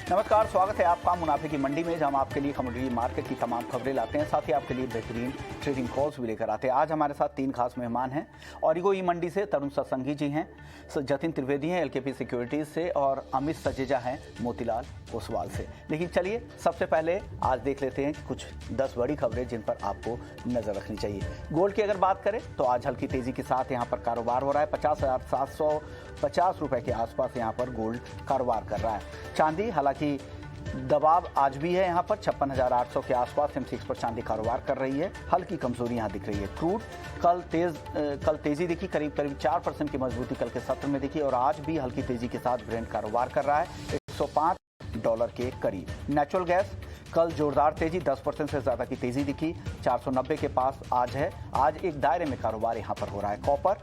नमस्कार, स्वागत है आपका मुनाफे की मंडी में, जहां हम आपके लिए कमोडिटी मार्केट की तमाम खबरें लाते हैं, साथ ही आपके लिए बेहतरीन ट्रेडिंग कॉल्स भी लेकर आते हैं। आज हमारे साथ 3 खास मेहमान हैं। ऑरिगो ई मंडी से तरुण सत्संगी जी हैं, जतिन त्रिवेदी हैं एलकेपी सिक्योरिटीज़ से, और अमित सजेजा हैं मोतीलाल ओसवाल से। लेकिन चलिए सबसे पहले आज देख लेते हैं कुछ 10 बड़ी खबरें जिन पर आपको नज़र रखनी चाहिए। गोल्ड की अगर बात करें तो आज हल्की तेज़ी के साथ यहाँ पर कारोबार हो रहा है। 50,750 रुपये के आसपास यहाँ पर गोल्ड कारोबार कर रहा है। चांदी हालांकि दबाव आज भी है, यहाँ पर 56,800 के आसपास M6 पर चांदी कारोबार कर रही है। हल्की कमजोरी यहाँ दिख रही है। क्रूड कल तेजी दिखी, करीब 4% की मजबूती कल के सत्र में दिखी, और आज भी हल्की तेजी के साथ ब्रेंट कारोबार कर रहा है $105 के करीब। नेचुरल गैस कल जोरदार तेजी, 10% से ज़्यादा की तेजी दिखी, 490 के पास आज है। आज एक दायरे में कारोबार यहाँ पर हो रहा है। कॉपर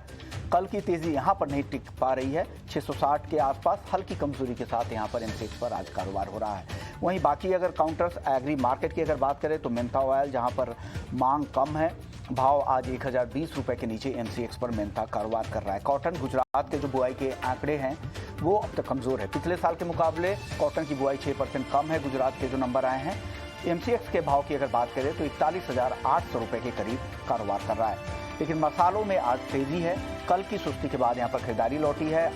कल की तेजी यहाँ पर नहीं टिक पा रही है, 660 के आसपास हल्की कमजोरी के साथ यहाँ पर M6 पर आज कारोबार हो रहा है। वहीं बाकी अगर काउंटर्स एग्री मार्केट की अगर बात करें तो मेन्था ऑयल जहाँ पर मांग कम है, भाव आज 1020 रुपये के नीचे MCX पर मेन्था कारोबार कर रहा है। कॉटन गुजरात के जो बुआई के आंकड़े हैं वो अब तक कमज़ोर है। पिछले साल के मुकाबले कॉटन की बुआई 6% कम है। गुजरात के जो नंबर आए हैं, MCX के भाव की अगर बात करें तो 41,800 रुपये के करीब कारोबार कर रहा है। लेकिन मसालों में आज तेजी है। कल की सुस्ती के बाद यहाँ पर खरीदारी लौटी है,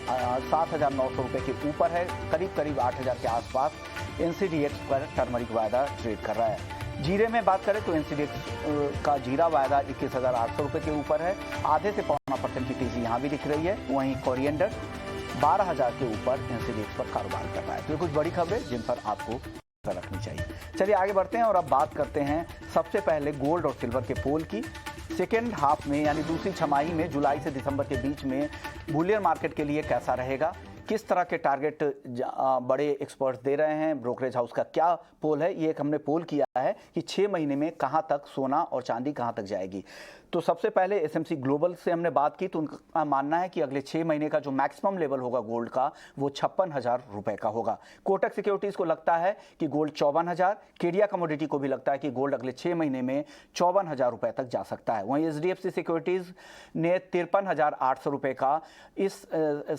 7,900 रुपये के ऊपर है, करीब 8,000 के आसपास NCDX पर टर्मरिक वायदा ट्रेड कर रहा है। जीरे में बात करें तो NCDX का जीरा वायदा 21,800 रुपये के ऊपर है, आधे से 0.25% की तेजी यहाँ भी दिख रही है। वहीं कोरिएंडर 12,000 के ऊपर NCDX पर कारोबार कर रहा है। तो ये कुछ बड़ी खबरें जिन पर आपको रखनी चाहिए। चलिए आगे बढ़ते हैं और अब बात करते हैं सबसे पहले गोल्ड और सिल्वर के पोल की। सेकेंड हाफ में यानी दूसरी छमाही में जुलाई से दिसंबर के बीच में बुलियन मार्केट के लिए कैसा रहेगा, किस तरह के टारगेट बड़े एक्सपर्ट्स दे रहे हैं, ब्रोकरेज हाउस का क्या पोल है, ये एक हमने पोल किया है कि 6 महीने में कहां तक सोना और चांदी कहां तक जाएगी। तो सबसे पहले SMC ग्लोबल से हमने बात की तो उनका मानना है कि अगले 6 महीने का जो मैक्सिमम लेवल होगा गोल्ड का वो 56,000 रुपये का होगा। कोटक सिक्योरिटीज़ को लगता है कि गोल्ड 54,000, केडिया कमोडिटी को भी लगता है कि गोल्ड अगले 6 महीने में 54,000 रुपये तक जा सकता है। वहीं HDFC सिक्योरिटीज़ ने 53,800 रुपये का इस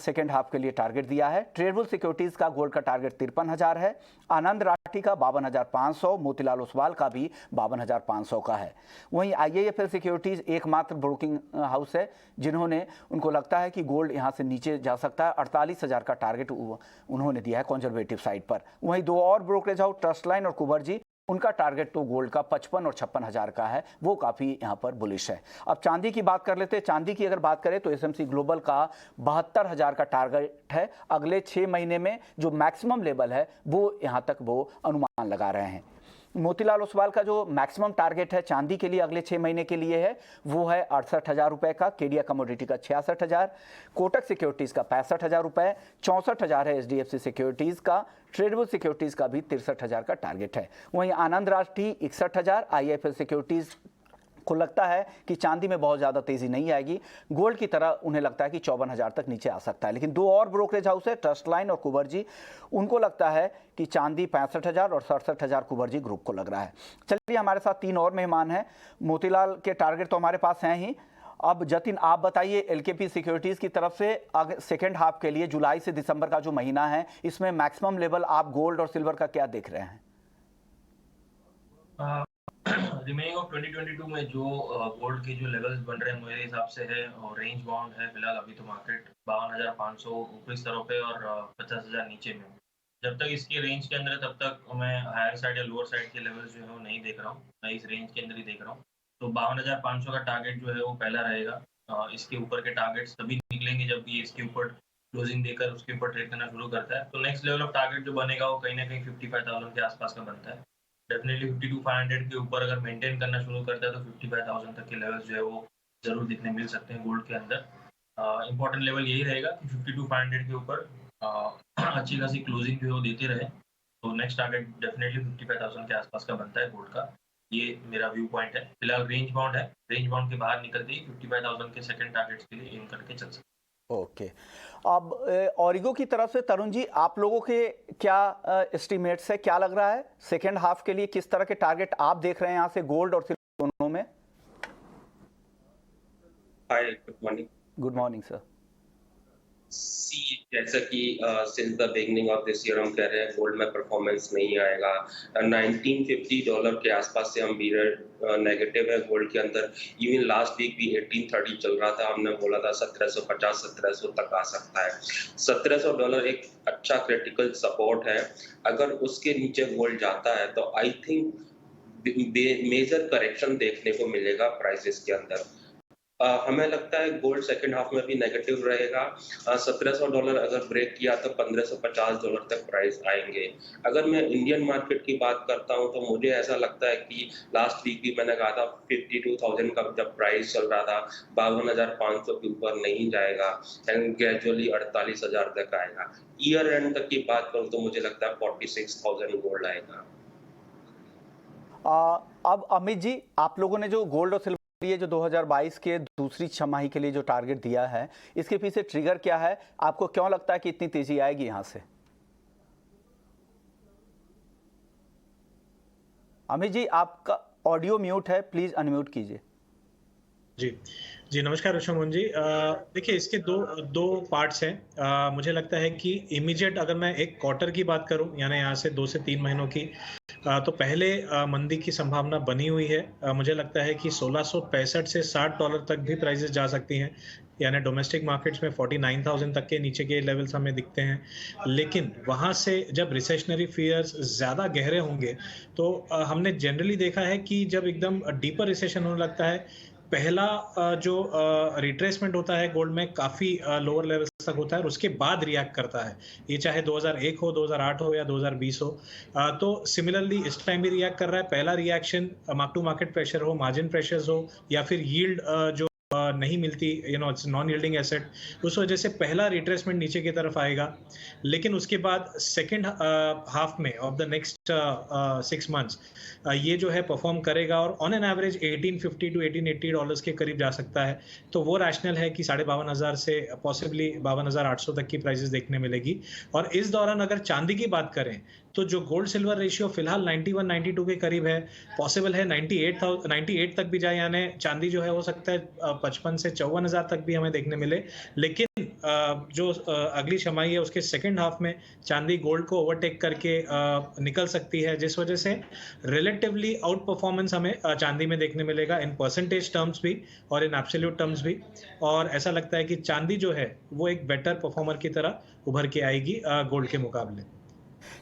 सेकेंड हाफ के लिए टारगेट दिया है। ट्रेडबुल सिक्योरिटीज़ का गोल्ड का टारगेट 53,000 है। आनंद राठी का 52,500, मोतीलाल ओसवाल का भी 52,500 का है। वहीं IIFL सिक्योरिटीज़ एकमात्र ब्रोकिंग हाउस है जिन्होंने उनको लगता है कि गोल्ड यहां से नीचे जा सकता है। 48,000 का टारगेट उन्होंने दिया है कंजर्वेटिव साइड पर। वहीं 2 और ब्रोकरेज हाउस ट्रस्ट लाइन और कुबरजी, उनका टारगेट तो गोल्ड का 55 और 56,000 का है, वो काफ़ी यहाँ पर बुलिश है। अब चांदी की बात कर लेते हैं। चांदी की अगर बात करें तो SMC ग्लोबल का 72,000 का टारगेट है। अगले 6 महीने में जो मैक्सिमम लेवल है वो यहाँ तक वो अनुमान लगा रहे हैं। मोतीलाल ओसवाल का जो मैक्सिमम टारगेट है चांदी के लिए अगले 6 महीने के लिए है वो है 68,000 रुपये का। केडिया कमोडिटी का 66,000, कोटक सिक्योरिटीज़ का 65,000 रुपये, 64,000 है HDFC सिक्योरिटीज़ का। ट्रेडबुल सिक्योरिटीज़ का भी 63,000 का टारगेट है। वहीं आनंद राठी 61,000। IIFL सिक्योरिटीज़ को लगता है कि चांदी में बहुत ज़्यादा तेज़ी नहीं आएगी, गोल्ड की तरह उन्हें लगता है कि 54,000 तक नीचे आ सकता है। लेकिन 2 और ब्रोकरेज हाउस है ट्रस्ट लाइन और कुबरजी, उनको लगता है कि चांदी 65,000 और 67,000 कुबरजी ग्रुप को लग रहा है। चलिए हमारे साथ 3 और मेहमान हैं। मोतीलाल के टारगेट तो हमारे पास हैं ही। अब जतिन आप बताइए LKP सिक्योरिटीज़ की तरफ से सेकेंड हाफ के लिए जुलाई से दिसंबर का जो महीना है इसमें मैक्सिमम लेवल आप गोल्ड और सिल्वर का क्या देख रहे हैं? रिमेनिंग ऑफ 2022 में जो गोल्ड के जो लेवल्स बन रहे हैं मेरे हिसाब से है और रेंज बाउंड है फिलहाल अभी तो मार्केट 52,500 ऊपरी स्तरों पे और 50,000 नीचे में। जब तक इसकी रेंज के अंदर है तब तक मैं हायर साइड या लोअर साइड के लेवल्स जो है वो नहीं देख रहा हूँ, मैं इस रेंज के अंदर ही देख रहा हूँ। तो 52,500 का टारगेट जो है वो पहला रहेगा। इसके ऊपर के टारगेट्स तभी निकलेंगे जब ये इसके ऊपर क्लोजिंग देकर उसके ऊपर ट्रेड करना शुरू करता है। तो नेक्स्ट लेवल ऑफ टारगेट जो बनेगा वो कहीं ना कहीं 55,000 के आसपास का बनता है। डेफिनेटली 52,500 के ऊपर अगर मेंटेन करना शुरू करता है तो 55,000 तक के लेवल्स जो है वो जरूर दिखने मिल सकते हैं गोल्ड के अंदर। इंपॉर्टेंट लेवल यही रहेगा कि 52,500 के ऊपर अच्छी खासी क्लोजिंग जो है वो देते रहे। तो नेक्स्ट टारगेट डेफिनेटली 55,000 के आसपास का बनता है गोल्ड का, ये मेरा व्यू पॉइंट है। फिलहाल रेंज बाउंड है, रेंज बाउंड के बाहर निकलते ही 55,000 के सेकंड टारगेट्स के लिए एम करके चल सकते हैं। ओके, अब ऑरिगो की तरफ से तरुण जी आप लोगों के क्या एस्टिमेट्स है, क्या लग रहा है सेकेंड हाफ के लिए, किस तरह के टारगेट आप देख रहे हैं यहाँ से गोल्ड और सिल्वर दोनों में? Hi, good morning. Good morning sir. See जैसा कि since the beginning of this year हम कह रहे हैं गोल्ड में परफॉर्मेंस नहीं आएगा। $1950 के आसपास से हम पीरियड नेगेटिव है गोल्ड के अंदर। इवन लास्ट वीक भी 1830 चल रहा था, हमने बोला था 1750 1700 तक आ सकता है। $1700 एक अच्छा क्रिटिकल सपोर्ट है। अगर उसके नीचे गोल्ड जाता है तो आई थिंक मेजर करेक्शन देखने को मिलेगा प्राइसेस के अंदर। हमें लगता है गोल्ड सेकंड हाफ में भी नेगेटिव रहेगा। $1700 अगर ब्रेक किया तो $1550 तक प्राइस आएंगे। अगर मैं इंडियन मार्केट की बात करता हूं तो मुझे ऐसा लगता है कि लास्ट वीक भी मैंने कहा था 52,000 का जब प्राइस चल रहा था 52,500 के ऊपर नहीं जाएगा एंड ग्रेजुअली 48,000 तक आएगा। ईयर एंड तक की बात करूं तो मुझे लगता है 46,000 गोल्ड आएगा। अब अमित जी, आप लोगों ने जो गोल्ड और सिल्वर ये जो 2022 के दूसरी छमाही के लिए जो टारगेट दिया है, इसके पीछे ट्रिगर क्या है? आपको क्यों लगता है कि इतनी तेजी आएगी यहां से? अमित जी, आपका ऑडियो म्यूट है, प्लीज अनम्यूट कीजिए। जी जी, नमस्कार ऋषभ जी। देखिए, इसके दो पार्ट्स हैं। मुझे लगता है कि इमीडिएट अगर मैं एक क्वार्टर की बात करूं, यानी यहाँ से 2 से 3 महीनों की, तो पहले मंदी की संभावना बनी हुई है। मुझे लगता है कि 1665 से $60 तक भी प्राइसेस जा सकती हैं, यानी डोमेस्टिक मार्केट्स में 49,000 तक के नीचे के लेवल्स हमें दिखते हैं। लेकिन वहाँ से जब रिसेशनरी फियर्स ज़्यादा गहरे होंगे तो हमने जनरली देखा है कि जब एकदम डीपर रिसेशन होने लगता है, पहला जो रिट्रेसमेंट होता है गोल्ड में काफ़ी लोअर लेवल्स तक होता है और उसके बाद रिएक्ट करता है। ये चाहे 2001 हो, 2008 हो या 2020 हो। तो सिमिलरली इस टाइम भी रिएक्ट कर रहा है। पहला reaction mark to market pressure हो, मार्जिन प्रेशर्स हो या फिर यील्ड जो नहीं मिलती, इट्स नॉन यील्डिंग एसेट, उस वजह से पहला रिट्रेसमेंट नीचे की तरफ आएगा। लेकिन उसके बाद सेकेंड हाफ में ऑफ द नेक्स्ट 6 मंथ्स ये जो है परफॉर्म करेगा और ऑन एन एवरेज $1850 to $1880 के करीब जा सकता है। तो वो रैशनल है कि 52,500 से पॉसिबली 52,800 तक की प्राइसेस देखने मिलेगी। और इस दौरान अगर चांदी की बात करें तो जो गोल्ड सिल्वर रेशियो फिलहाल 91-92 के करीब है, पॉसिबल है 98 तक भी जाए, यानी चांदी जो है हो सकता है 55 से 54,000 तक भी हमें देखने मिले। लेकिन जो अगली छमाही है उसके सेकंड हाफ में चांदी गोल्ड को ओवरटेक करके निकल सकती है, जिस वजह से रिलेटिवली आउट परफॉर्मेंस हमें चांदी में देखने मिलेगा, इन परसेंटेज टर्म्स भी और इन एब्सोल्यूट टर्म्स भी। और ऐसा लगता है कि चांदी जो है वो एक बेटर परफॉर्मर की तरह उभर के आएगी गोल्ड के मुकाबले।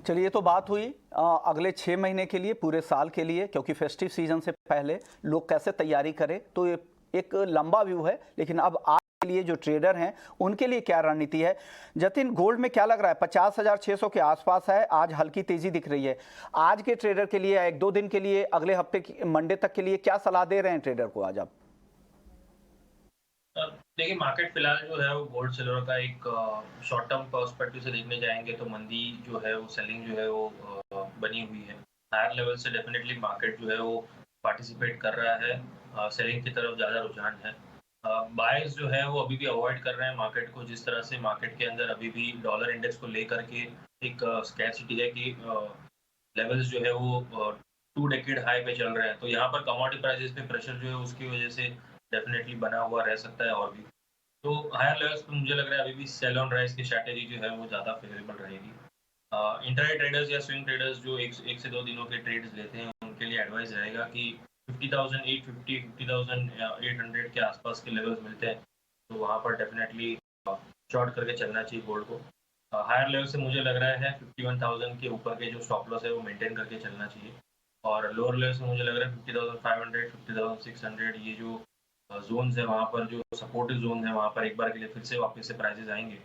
चलिए, ये तो बात हुई अगले 6 महीने के लिए, पूरे साल के लिए, क्योंकि फेस्टिव सीजन से पहले लोग कैसे तैयारी करें, तो ये एक लंबा व्यू है। लेकिन अब आज के लिए जो ट्रेडर हैं उनके लिए क्या रणनीति है? जतिन, गोल्ड में क्या लग रहा है? 50,600 के आसपास है, आज हल्की तेजी दिख रही है। आज के ट्रेडर के लिए, 1-2 दिन के लिए, अगले हफ्ते की मंडे तक के लिए क्या सलाह दे रहे हैं ट्रेडर को आज आप? देखिए, मार्केट फिलहाल जो है वो गोल्ड सिल्वर का एक शॉर्ट टर्म पर्सपेक्टिव से देखने जाएंगे तो मंदी जो है वो सेलिंग जो है वो बनी हुई है। हायर लेवल से डेफिनेटली मार्केट जो है वो पार्टिसिपेट कर रहा है, सेलिंग की तरफ ज़्यादा रुझान है। बायर्स जो है वो अभी भी अवॉइड कर रहे हैं मार्केट को, जिस तरह से मार्केट के अंदर अभी भी डॉलर इंडेक्स को लेकर के एक स्कैरसिटी है कि लेवल्स जो है वो 2 डेकेड हाई पे चल रहे हैं। तो यहाँ पर कमोडिटी प्राइसेस पे प्रेशर जो है उसकी वजह से डेफिनेटली बना हुआ रह सकता है और भी। तो हायर लेवल्स पे मुझे लग रहा है अभी भी सेल ऑन राइज की स्ट्रैटेजी जो है वो ज़्यादा फेवरेबल रहेगी। इंट्राडे ट्रेडर्स या स्विंग ट्रेडर्स जो एक से 2 दिनों के ट्रेड्स लेते हैं उनके लिए एडवाइस रहेगा कि 50,850 50,800 के आसपास के लेवल्स मिलते हैं तो वहाँ पर डेफिनेटली शॉर्ट करके चलना चाहिए गोल्ड को। हायर लेवल से मुझे लग रहा है 51,000 के ऊपर के जो स्टॉप लॉस है वो मेंटेन करके चलना चाहिए। और लोअर लेवल से मुझे लग रहा है 50,500 50,600 ये जो जोन्स है वहाँ पर जो सपोर्टिव जोन है वहाँ पर एक बार के लिए फिर से वापस से प्राइसेस आएंगे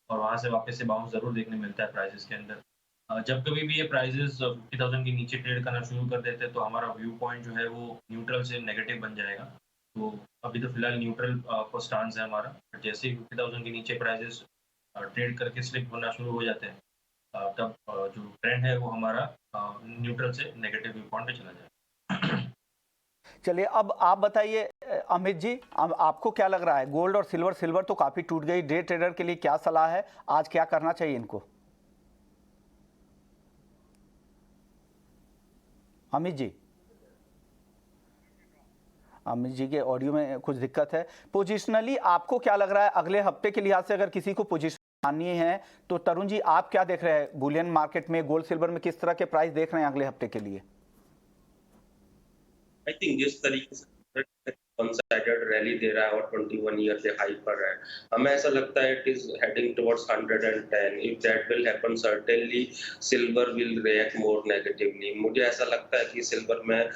और वहाँ से वापस से बाउंस ज़रूर देखने मिलता है प्राइसेस के अंदर। जब कभी भी ये प्राइसेस 50,000 के नीचे ट्रेड करना शुरू कर देते हैं तो हमारा व्यू पॉइंट जो है वो न्यूट्रल से नेगेटिव बन जाएगा। तो अभी तो फिलहाल न्यूट्रल पर स्टांस है हमारा। जैसे ही 50,000 के नीचे प्राइसेस ट्रेड करके स्लिप होना शुरू हो जाते हैं तब जो ट्रेंड है वो हमारा न्यूट्रल से नेगेटिव व्यू पॉइंट पे चला जाएगा। चलिए, अब आप बताइए अमित जी, अब आपको क्या लग रहा है? गोल्ड और सिल्वर तो काफी टूट गई, डे ट्रेडर के लिए क्या सलाह है? आज क्या करना चाहिए इनको? अमित जी के ऑडियो में कुछ दिक्कत है। पोजिशनली आपको क्या लग रहा है अगले हफ्ते के लिहाज से, अगर किसी को पोजिशन मानिए हैं, तो तरुण जी आप क्या देख रहे हैं बुलियन मार्केट में, गोल्ड सिल्वर में किस तरह के प्राइस देख रहे हैं अगले हफ्ते के लिए? आई थिंक जिस तरीके से वन साइडेड रैली दे रहा है और 21 ईयर से हाई पर है, हमें ऐसा लगता है it is heading towards 110. If that will happen certainly silver will react more negatively. मुझे ऐसा लगता है कि सिल्वर में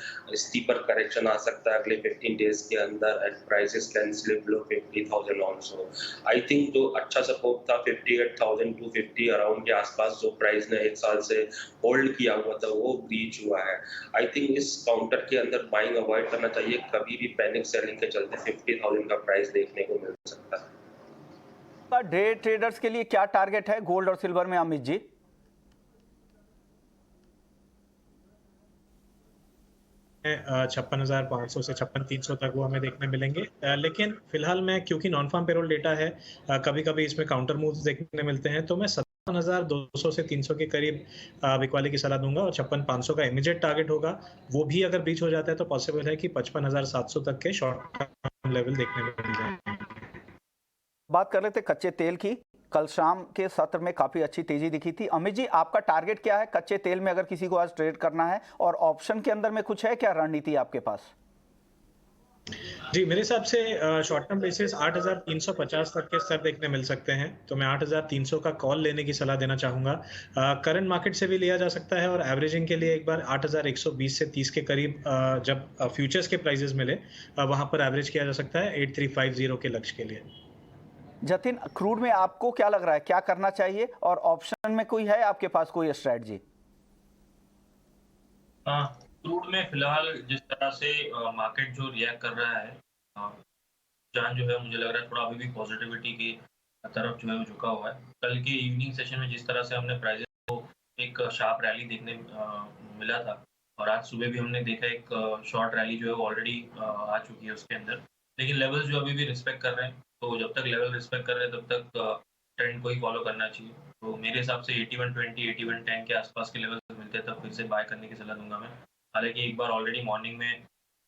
स्टीपर करेक्शन आ सकता है अगले 15 डेज के अंदर and prices can slip below 50,000 also. I think जो अच्छा सपोर्ट था 58,250 अराउंड के आसपास जो प्राइस ने एक साल से होल्ड किया हुआ था वो ब्रीच हुआ है. आई थिंक इस काउंटर के अंदर बाइंग अवॉइड करना चाहिए. कभी भी पैनिक सेलिंग के चलते 50,000 का प्राइस देखने को मिल सकता है. डे ट्रेडर्स के लिए क्या टारगेट है गोल्ड और सिल्वर में अमित जी? $56,500 से $56,300 तक वो हमें देखने मिलेंगे. लेकिन फिलहाल मैं, क्योंकि नॉन फार्म पेरोल डेटा है, कभी कभी इसमें काउंटर मूव्स देखने मिलते हैं, तो मैं 57,200 से 300 के करीब बिकवाली की सलाह दूंगा और 56,500 का इमीडिएट टारगेट होगा. वो भी अगर ब्रीच हो जाता है तो पॉसिबल है कि 55,700 तक के शॉर्ट टर्म लेवल देखने को मिल जाए. बात कर रहे थे कच्चे तेल की, कल शाम के सत्र में काफी अच्छी तेजी दिखी थी. अमित जी आपका टारगेट क्या है कच्चे तेल में, अगर किसी को आज ट्रेड करना है, और ऑप्शन के अंदर में कुछ है क्या रणनीति आपके पास? जी, मेरे हिसाब से शॉर्ट टर्म बेसिस 8,350 तक के स्तर देखने मिल सकते हैं, तो मैं 8,300 का कॉल लेने की सलाह देना चाहूंगा. करंट मार्केट से भी लिया जा सकता है और एवरेजिंग के लिए एक बार 8,120 से 30 के करीब जब फ्यूचर्स के प्राइसेस मिले वहां पर एवरेज किया जा सकता है 8350 के लक्ष्य के लिए. जतिन, क्रूड में आपको क्या लग रहा है, क्या करना चाहिए, और ऑप्शन में कोई है आपके पास कोई स्ट्रेटजी? क्रूड में फिलहाल जिस तरह से मार्केट जो रिएक्ट कर रहा है, जहाँ जो है मुझे लग रहा है थोड़ा अभी भी पॉजिटिविटी की तरफ जो है वो झुका हुआ है. कल के इवनिंग सेशन में जिस तरह से हमने प्राइसेस को एक शार्प रैली देखने मिला था, और आज सुबह भी हमने देखा एक शॉर्ट रैली जो है ऑलरेडी आ चुकी है उसके अंदर. लेकिन लेवल्स जो अभी भी रिस्पेक्ट कर रहे हैं, तो जब तक लेवल रिस्पेक्ट कर रहे हैं तब तक ट्रेंड को ही फॉलो करना चाहिए. तो मेरे हिसाब से 8120 8110 के आसपास के लेवल्स मिलते हैं तब फिर से बाय करने की सलाह दूंगा मैं. हालांकि एक बार ऑलरेडी मॉर्निंग में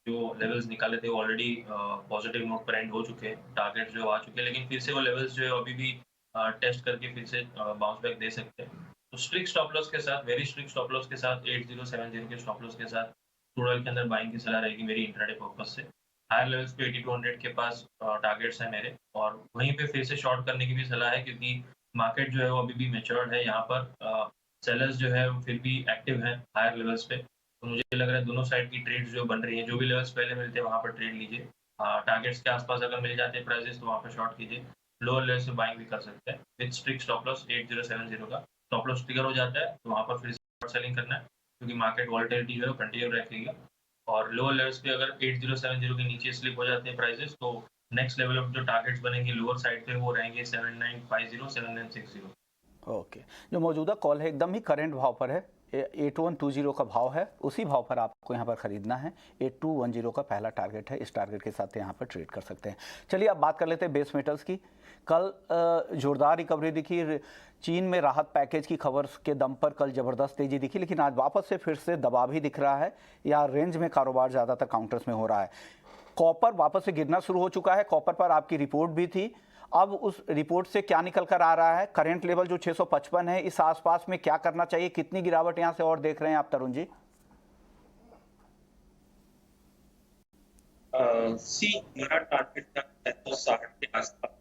जो लेवल्स निकाले थे वो ऑलरेडी पॉजिटिव नोट पर एंड हो चुके हैं, टारगेट जो आ चुके हैं, लेकिन फिर से वो लेवल्स जो है अभी भी टेस्ट करके फिर से बाउंस बैक दे सकते हैं. तो स्ट्रिक्ट स्टॉप लॉस के साथ, वेरी स्ट्रिक्ट स्टॉप लॉस के साथ 8070 के स्टॉप लॉस के साथ क्रूड ऑयल के अंदर बाइंग की सलाह रहेगी मेरी इंट्राडे पर्पस से. हायर लेवल्स पे 8200 के पास टारगेट्स हैं मेरे, और वहीं पे फिर से शॉर्ट करने की भी सलाह है, क्योंकि मार्केट जो है वो अभी भी मैच्योर्ड है. यहाँ पर सेलर्स जो है वो फिर भी एक्टिव हैं हायर लेवल्स पे. तो मुझे लग रहा है दोनों साइड की ट्रेड्स जो बन रही है, जो भी लेवल्स पहले मिलते हैं वहाँ पर ट्रेड लीजिए. टारगेट्स के आसपास अगर मिल जाते हैं प्राइसेस तो वहाँ पर शॉर्ट कीजिए. लोअर लेवल से बाइंग भी कर सकते हैं विद स्ट्रिक्ट स्टॉप लॉस 8070 का. स्टॉप लॉस ट्रिगर हो जाता है तो वहाँ पर फिर से शॉर्ट सेलिंग करना है, क्योंकि मार्केट वॉलेटिलिटी जो है कंटिन्यू रखेगा. और लोअर लेवल्स पे अगर 8070 के नीचे स्लिप हो जाते हैं प्राइसेस, तो नेक्स्ट लेवल ऑफ जो टारगेट्स बनेंगे लोअर साइड पे वो रहेंगे 7950 7960. ओके, जो मौजूदा कॉल है एकदम ही करंट भाव पर है, 8120 का भाव है, उसी भाव पर आपको यहाँ पर खरीदना है. 8210 का पहला टारगेट है, इस टारगेट के साथ यहाँ पर ट्रेड कर सकते हैं. चलिए अब बात कर लेते हैं बेस मेटल्स की. कल जोरदार रिकवरी दिखी, चीन में राहत पैकेज की खबर के दम पर कल जबरदस्त तेजी दिखी, लेकिन आज वापस से फिर से दबाव ही दिख रहा है, या रेंज में कारोबार ज़्यादातर काउंटर्स में हो रहा है. कॉपर वापस से गिरना शुरू हो चुका है, कॉपर पर आपकी रिपोर्ट भी थी. अब उस रिपोर्ट से क्या निकल कर आ रहा है? करंट लेवल जो 655 है, इस आसपास में क्या करना चाहिए, कितनी गिरावट यहां से और देख रहे हैं आप तरुण जी? हमारा टारगेट था 660 के आसपास.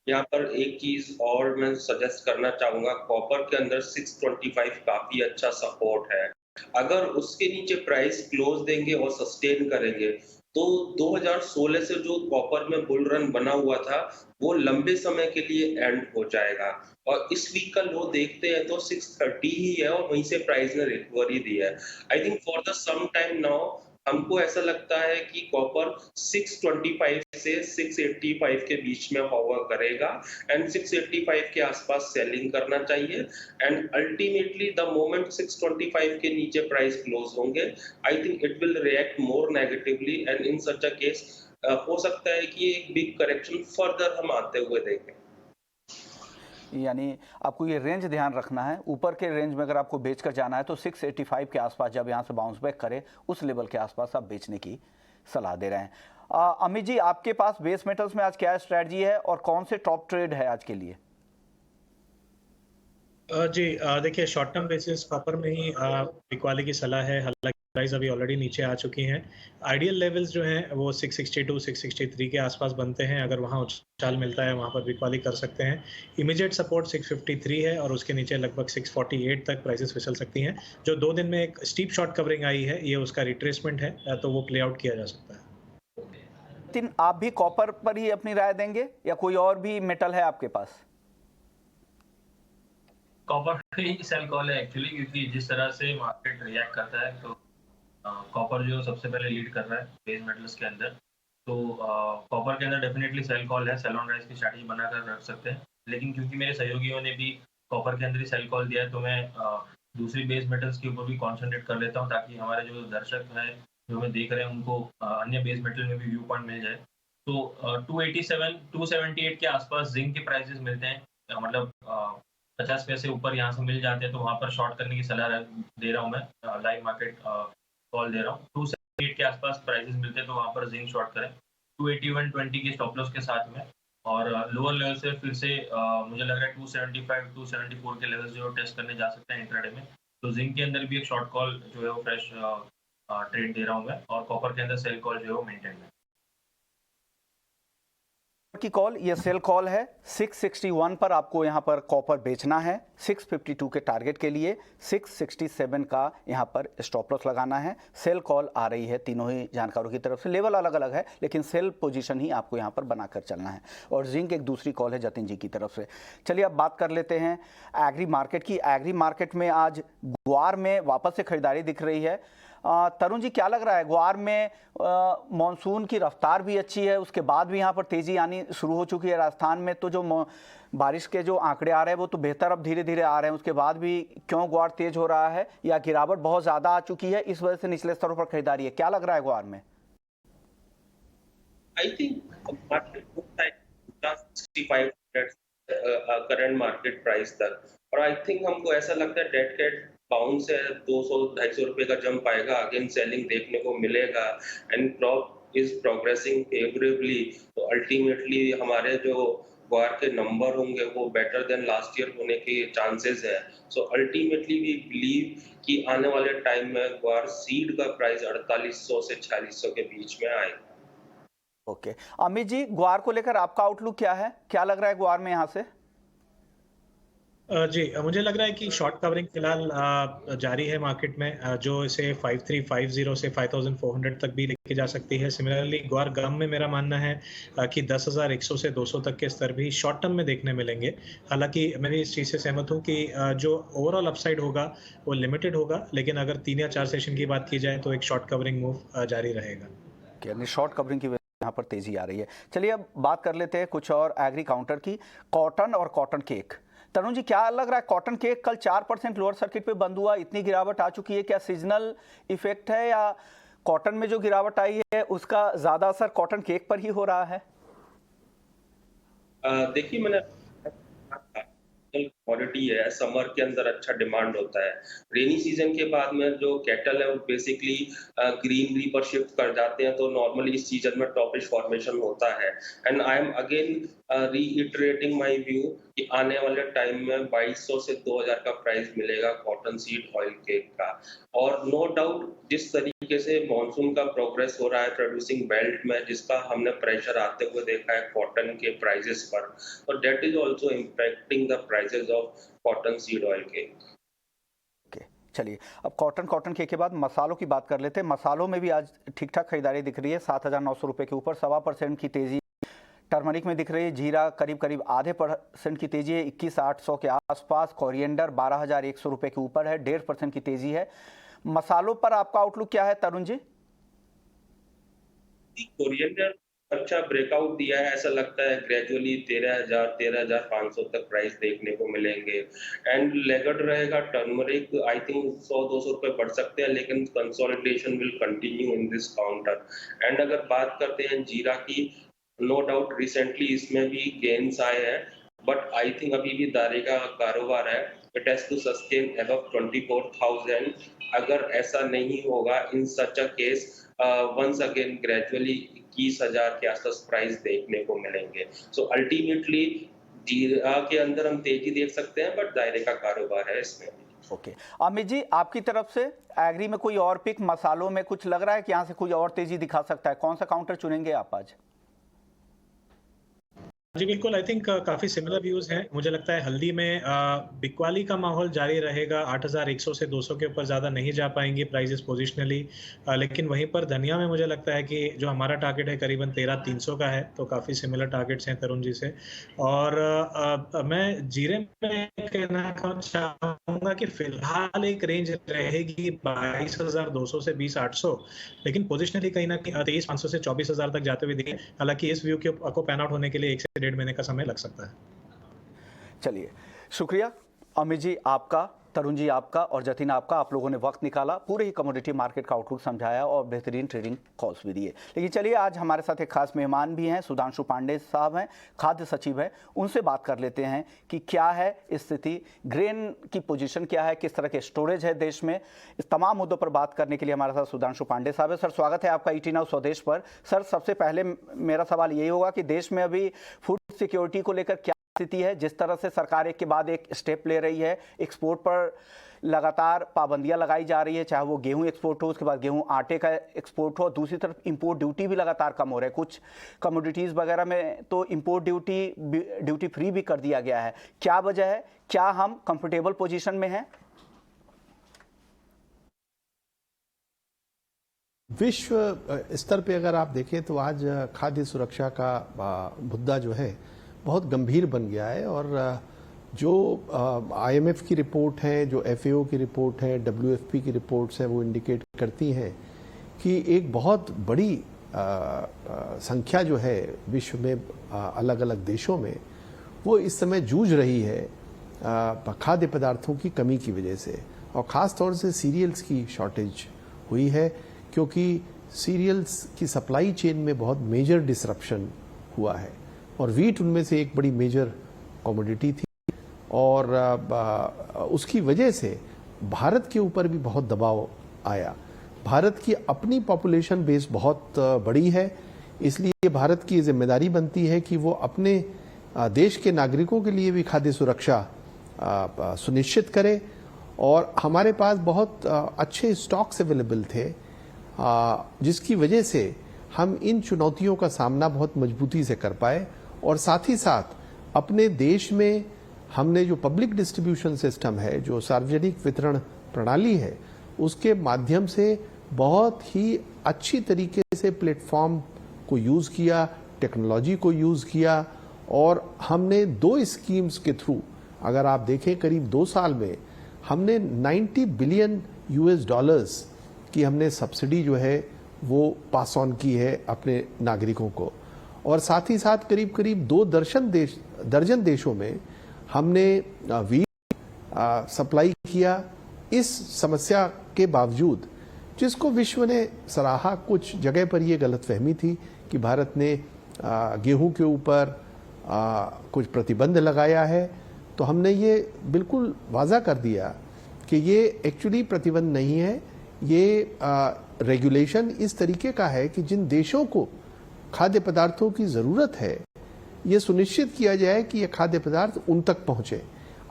यहाँ पर एक चीज और मैं सजेस्ट करना चाहूंगा, कॉपर के अंदर 625 काफी अच्छा सपोर्ट है. अगर उसके नीचे प्राइस क्लोज देंगे और सस्टेन करेंगे तो 2016 से जो कॉपर में बुल रन बना हुआ था वो लंबे समय के लिए एंड हो जाएगा. और इस वीक का लो देखते हैं तो 630 ही है और वहीं से प्राइस ने रिकवरी दी है. I think for the some time now हमको ऐसा लगता है कि कॉपर 625 से 685 के बीच में होवर करेगा एंड 685 के आसपास सेलिंग करना चाहिए. एंड अल्टीमेटली द मोमेंट 625 के नीचे प्राइस क्लोज होंगे, I think it will react more negatively and in such a case हो सकता है कि एक बिग करेक्शन फर्दर हम आते हुए देखें. यानी आपको ये रेंज ध्यान रखना है, ऊपर के रेंज में अगर आपको बेचकर जाना है तो 685 के आसपास जब यहाँ से बाउंस बैक करे उस लेवल के आसपास आप बेचने की सलाह दे रहे हैं. अमित जी, आपके पास बेस मेटल्स में आज क्या स्ट्रेटजी है और कौन से टॉप ट्रेड है आज के लिए? जी देखिए शॉर्ट टर्म बेसिस कॉपर में ही बिकवाली की सलाह है, हालांकि प्राइस अभी ऑलरेडी नीचे आ चुकी हैं। आइडियल लेवल्स जो हैं वो 662 663 के आसपास बनते हैं, अगर वहाँ उछाल मिलता है वहाँ पर बिकवाली कर सकते हैं। इमीडिएट सपोर्ट 653 है और उसके नीचे लगभग 648 तक प्राइसेस फिसल सकती हैं। जो 2 दिन में एक स्टीप शॉर्ट कवरिंग आई है, ये उसका रिट्रेसमेंट है, तो वो प्ले आउट किया जा सकता है। नितिन, आप भी कॉपर पर ही अपनी राय देंगे या कोई और भी मेटल है आपके पास? कॉपर ही सेल कॉल है एक्चुअली, क्योंकि जिस तरह से मार्केट रिएक्ट करता है तो कॉपर जो सबसे पहले लीड कर रहा है बेस मेटल्स के अंदर। तो कॉपर के अंदर डेफिनेटली सेल कॉल है, सेल ऑन राइज की स्ट्रैटेजी बनाकर रख सकते हैं। लेकिन क्योंकि मेरे सहयोगियों ने भी कॉपर के अंदर ही सेल कॉल दिया है, तो मैं दूसरी बेस मेटल्स के ऊपर भी कॉन्सेंट्रेट कर लेता हूँ, ताकि हमारे जो दर्शक हैं जो हमें देख रहे हैं उनको अन्य बेस मेटल में भी व्यू पॉइंट मिल जाए। तो 287 278 के आसपास जिंक के प्राइसेस मिलते हैं, मतलब 50 पैसे ऊपर यहाँ से मिल जाते हैं, तो वहाँ पर शॉर्ट करने की सलाह दे रहा हूँ मैं, लाइव मार्केट कॉल दे रहा हूँ। 278 के आसपास प्राइसेस मिलते हैं, तो वहाँ पर जिंक शॉर्ट करें 281.20 के स्टॉप लॉस के साथ में। और लोअर लेवल से फिर से मुझे लग रहा है 275 274 के लेवल जो टेस्ट करने जा सकते हैं इंट्राडे में। तो जिंक के अंदर भी एक शॉर्ट कॉल जो है वो फ्रेश ट्रेड दे रहा हूँ मैं, और कॉपर के अंदर सेल कॉल जो है वो मेंटेन है। की कॉल, ये सेल कॉल है। 661 पर आपको यहाँ पर कॉपर बेचना है, 652 के टारगेट के लिए 667 का यहाँ पर स्टॉप लॉस लगाना है। सेल कॉल आ रही है तीनों ही जानकारों की तरफ से, लेवल अलग अलग है लेकिन सेल पोजीशन ही आपको यहाँ पर बनाकर चलना है। और जिंक एक दूसरी कॉल है जतिन जी की तरफ से। चलिए अब बात कर लेते हैं एग्री मार्केट की। एग्री मार्केट में आज ग्वार में वापस से खरीदारी दिख रही है। तरुण जी, क्या लग रहा है? ग्वार में मॉनसून की रफ्तार भी अच्छी है, उसके बाद भी यहाँ पर तेजी आनी शुरू हो चुकी है। राजस्थान में तो जो बारिश के जो आंकड़े आ रहे हैं वो तो बेहतर अब धीरे धीरे आ रहे हैं, उसके बाद भी क्यों ग्वार तेज हो रहा है, या गिरावट बहुत ज़्यादा आ चुकी है इस वजह से निचले स्तरों पर खरीदारी है? क्या लग रहा है ग्वार में? I think market looks like 65 current market price तक, और आई थिंक हमको ऐसा लगता है डेड कैट बाउंस है, 200-250 रुपए का जंप आएगा, अगेन सेलिंग देखने को मिलेगा and crop is progressing favourably. तो अल्टीमेटली हमारे जो ग्वार के नंबर होंगे वो बेटर देन लास्ट ईयर होने के चांसेस है। सो अल्टीमेटली वी बिलीव कि आने वाले टाइम में ग्वार सीड का प्राइस 4800 से 4600 के बीच में आएगा। ओके अमित जी, ग्वार को लेकर आपका आउटलुक क्या है? क्या लग रहा है ग्वार में यहाँ से? जी मुझे लग रहा है कि शॉर्ट कवरिंग फिलहाल जारी है मार्केट में, जो इसे 5350 से 5400 तक भी लेके जा सकती है। सिमिलरली ग्वार गम में मेरा मानना है कि 10,100 से 200 तक के स्तर भी शॉर्ट टर्म में देखने मिलेंगे। हालांकि मैं भी इस चीज़ से सहमत हूं कि जो ओवरऑल अपसाइड होगा वो लिमिटेड होगा, लेकिन अगर 3 या 4 सेशन की बात की जाए तो एक शॉर्ट कवरिंग मूव जारी रहेगा। यानी शॉर्ट कवरिंग की यहाँ पर तेजी आ रही है। चलिए अब बात कर लेते हैं कुछ और एग्री काउंटर की, कॉटन और कॉटन केक। तरुण जी, क्या लग रहा है? कॉटन केक कल 4% लोअर सर्किट पे बंद हुआ, इतनी गिरावट आ चुकी है, क्या सीजनल इफेक्ट है या कॉटन में जो गिरावट आई है उसका ज्यादा असर कॉटन केक पर ही हो रहा है? देखिए, मैंने कमोडिटी है, समर के अंदर अच्छा डिमांड होता है। रेनी सीजन के बाद में जो कैटल है वो बेसिकली ग्रीनरी पर शिफ्ट कर जाते हैं, तो नॉर्मली इस सीजन में टॉपिश फॉर्मेशन होता है। And I am again reiterating my view कि आने वाले टाइम में 2200 से 2000 का प्राइस मिलेगा कॉटन सीड ऑयल केक का। और नो डाउट जिस तरीके से मॉनसून का प्रोग्रेस हो रहा है प्रोड्यूसिंग बेल्ट में, जिसका हमने प्रेशर आते हुए देखा है कॉटन के प्राइसेस पर, तो that is also impacting the prices of cotton seed oil cake. चलिए अब कॉटन केक के बाद मसालों की बात कर लेते हैं। मसालों में भी आज ठीक ठाक खरीदारी दिख रही है, 7,900 रुपये के ऊपर 1.25% की तेजी टर्मरिक में दिख रही है। जीरा करीब 0.5% की तेजी है, 21,800 के आसपास। कोरिएंडर 12,100 रुपये के ऊपर है, 1.5% की तेजी है। मसालों पर आपका आउटलुक क्या है तरुण जी? कोरिएंडर अच्छा ब्रेकआउट दिया है, ऐसा लगता है ग्रेजुअली 13,500 तक प्राइस देखने को मिलेंगे। एंड लेगर्ड रहेगा टर्मरिक, आई थिंक 100-200 रुपए बढ़ सकते हैं, लेकिन consolidation will continue in this counter. And अगर बात करते हैं जीरा की, नो डाउट रिसेंटली इसमें भी गेन्स आए हैं, बट आई थिंक अभी भी दारे का कारोबार है। It has to sustain above 24,000। अगर ऐसा नहीं होगा, in such a case once again gradually 21,000 के आसपास प्राइस देखने को मिलेंगे। सो अल्टीमेटली जीरा के अंदर हम तेजी देख सकते हैं, बट दायरे का कारोबार है इसमें। ओके, अमित जी आपकी तरफ से एग्री में कोई और पिक, मसालों में कुछ लग रहा है कि यहाँ से कोई और तेजी दिखा सकता है? कौन सा काउंटर चुनेंगे आप आज? जी बिल्कुल, आई थिंक काफ़ी सिमिलर व्यूज़ हैं। मुझे लगता है हल्दी में बिकवाली का माहौल जारी रहेगा। 8,100 से 200 के ऊपर ज़्यादा नहीं जा पाएंगी प्राइजेस पोजिशनली, लेकिन वहीं पर धनिया में मुझे लगता है कि जो हमारा टारगेट है करीबन 13,300 का है, तो काफ़ी सिमिलर टारगेट्स हैं तरुण जी से। और मैं जीरे में कहना चाहूँगा कि फिलहाल एक रेंज रहेगी 22,200 से 20,800, लेकिन पोजिशनली कहीं ना कहीं 23,500 से 24,000 तक जाते हुए दिखे। हालांकि इस व्यू को पैन आउट होने के लिए 1 से 1.5 महीने का समय लग सकता है। चलिए, शुक्रिया अमित जी आपका, तरुण जी आपका और जतिन आपका। आप लोगों ने वक्त निकाला, पूरे ही कमोडिटी मार्केट का आउटलुक समझाया और बेहतरीन ट्रेडिंग कॉल्स भी दिए। लेकिन चलिए, आज हमारे साथ एक खास मेहमान भी हैं, सुधांशु पांडे साहब हैं, खाद्य सचिव है। उनसे बात कर लेते हैं कि क्या है स्थिति, ग्रेन की पोजीशन क्या है, किस तरह के स्टोरेज है देश में। इस तमाम मुद्दों पर बात करने के लिए हमारे साथ सुधांशु पांडे साहब है। सर, स्वागत है आपका ईटी नाउ स्वदेश पर। सर, सबसे पहले मेरा सवाल यही होगा कि देश में अभी फूड सिक्योरिटी को लेकर क्या स्थिति है? जिस तरह से सरकार एक के बाद एक स्टेप ले रही है, एक्सपोर्ट पर लगातार पाबंदियां लगाई जा रही है, चाहे वो गेहूं एक्सपोर्ट हो, उसके बाद गेहूं आटे का एक्सपोर्ट हो, दूसरी तरफ इंपोर्ट ड्यूटी भी लगातार कम हो रहा है। कुछ कमोडिटीज़ वगैरह में तो इंपोर्ट ड्यूटी फ्री भी कर दिया गया है। क्या वजह है? क्या हम कंफर्टेबल पोजीशन में हैं? विश्व स्तर पे अगर आप देखें तो आज खाद्य सुरक्षा का मुद्दा जो है बहुत गंभीर बन गया है। और जो IMF की रिपोर्ट है, जो FAO की रिपोर्ट है, WFP की रिपोर्ट्स हैं, वो इंडिकेट करती हैं कि एक बहुत बड़ी संख्या जो है विश्व में अलग अलग देशों में वो इस समय जूझ रही है खाद्य पदार्थों की कमी की वजह से। और ख़ास तौर से सीरियल्स की शॉर्टेज हुई है, क्योंकि सीरियल्स की सप्लाई चेन में बहुत मेजर डिसरप्शन हुआ है और वीट उनमें से एक बड़ी मेजर कमोडिटी थी। और उसकी वजह से भारत के ऊपर भी बहुत दबाव आया। भारत की अपनी पॉपुलेशन बेस बहुत बड़ी है, इसलिए भारत की जिम्मेदारी बनती है कि वो अपने देश के नागरिकों के लिए भी खाद्य सुरक्षा सुनिश्चित करे। और हमारे पास बहुत अच्छे स्टॉक्स अवेलेबल थे, जिसकी वजह से हम इन चुनौतियों का सामना बहुत मजबूती से कर पाए। और साथ ही साथ अपने देश में हमने जो पब्लिक डिस्ट्रीब्यूशन सिस्टम है, जो सार्वजनिक वितरण प्रणाली है, उसके माध्यम से बहुत ही अच्छी तरीके से प्लेटफॉर्म को यूज़ किया, टेक्नोलॉजी को यूज़ किया। और हमने 2 स्कीम्स के थ्रू, अगर आप देखें करीब 2 साल में हमने $90 बिलियन की हमने सब्सिडी जो है वो पास ऑन की है अपने नागरिकों को। और साथ ही साथ करीब करीब 2 दर्जन देशों में हमने वीट सप्लाई किया, इस समस्या के बावजूद, जिसको विश्व ने सराहा। कुछ जगह पर यह गलतफहमी थी कि भारत ने गेहूं के ऊपर कुछ प्रतिबंध लगाया है, तो हमने ये बिल्कुल वाज़ा कर दिया कि ये एक्चुअली प्रतिबंध नहीं है। ये रेगुलेशन इस तरीके का है कि जिन देशों को खाद्य पदार्थों की ज़रूरत है, ये सुनिश्चित किया जाए कि ये खाद्य पदार्थ उन तक पहुंचे।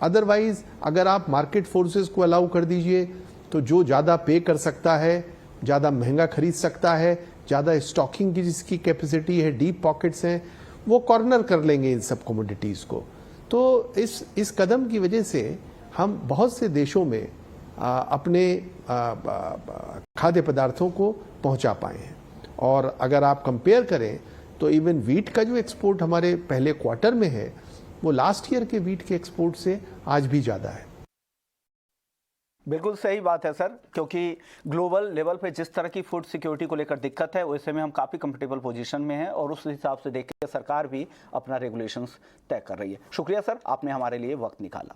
अदरवाइज अगर आप मार्केट फोर्सेस को अलाउ कर दीजिए तो जो ज़्यादा पे कर सकता है, ज़्यादा महंगा खरीद सकता है, ज़्यादा स्टॉकिंग की जिसकी कैपेसिटी है, डीप पॉकेट्स हैं, वो कॉर्नर कर लेंगे इन सब कमोडिटीज़ को। तो इस कदम की वजह से हम बहुत से देशों में अपने खाद्य पदार्थों को पहुंचा पाए हैं। और अगर आप कंपेयर करें तो इवन वीट का जो एक्सपोर्ट हमारे पहले क्वार्टर में है, वो लास्ट ईयर के वीट के एक्सपोर्ट से आज भी ज़्यादा है। बिल्कुल सही बात है सर, क्योंकि ग्लोबल लेवल पे जिस तरह की फूड सिक्योरिटी को लेकर दिक्कत है, वैसे में हम काफ़ी कंफर्टेबल पोजीशन में हैं और उस हिसाब से देख के सरकार भी अपना रेगुलेशंस तय कर रही है। शुक्रिया सर, आपने हमारे लिए वक्त निकाला।